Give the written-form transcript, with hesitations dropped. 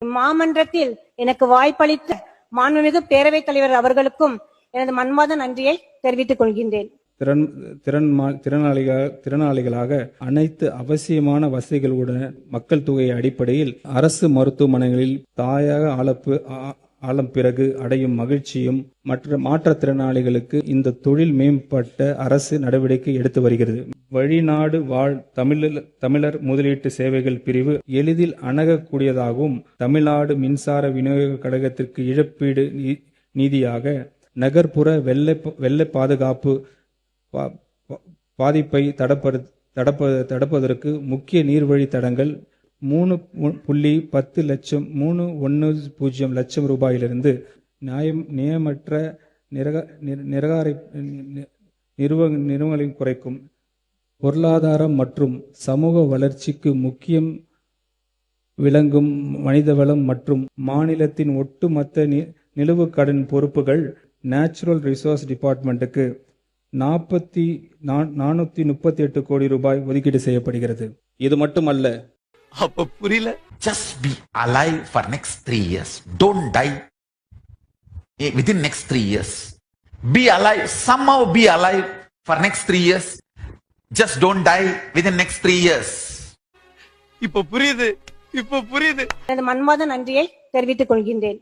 மாமன்றத்தில் எனக்கு வாய்ப்பளித்த மாண்புமிகு பேரவைத் தலைவர் அவர்களுக்கும் எனது மன்மாத நன்றியை தெரிவித்துக் கொள்கின்றேன். திறனாளிகளாக அனைத்து அவசியமான வசதிகளுடன் மக்கள் தொகை அடிப்படையில் அரசு மருத்துவமனைகளில் தாயாக ஆழம் பிறகு அடையும் மகிழ்ச்சியும் மற்ற மாற்றுத்திறனாளிகளுக்கு இந்த தொழில் மேம்பட்ட அரசு நடவடிக்கை எடுத்து வருகிறது. வெளிநாடு வாழ் தமிழர் முதலீட்டு சேவைகள் பிரிவு எளிதில் அணுகக்கூடியதாகவும் தமிழ்நாடு மின்சார விநியோக கழகத்திற்கு இழப்பீடு நிதியாக நகர்ப்புற வெள்ள பாதுகாப்பு பாதிப்பை தடுப்பதற்கு முக்கிய நீர்வழி தடங்கள் 3.10 லட்சம் 310 லட்சம் ரூபாயிலிருந்து நியமற்ற நிறுவனங்களின் குறைக்கும் பொருளாதாரம் மற்றும் சமூக வளர்ச்சிக்கு முக்கியம் விளங்கும் மனிதவளம் மற்றும் மாநிலத்தின் ஒட்டுமொத்த நிலுவு கடன் பொறுப்புகள் நேச்சுரல் ரிசோர்ஸ் டிபார்ட்மெண்ட்டுக்கு 438 கோடி ரூபாய் ஒதுக்கீடு செய்யப்படுகிறது. இது மட்டுமல்ல, அப்ப புரியல. Just be alive for next 3 years. Don't die within next 3 years. Be alive, somehow be alive for next 3 years. Just don't die within next 3 years. இப்ப புரியுது. எனது மன்மாத நன்றியை தெரிவித்துக் கொள்கின்றேன்.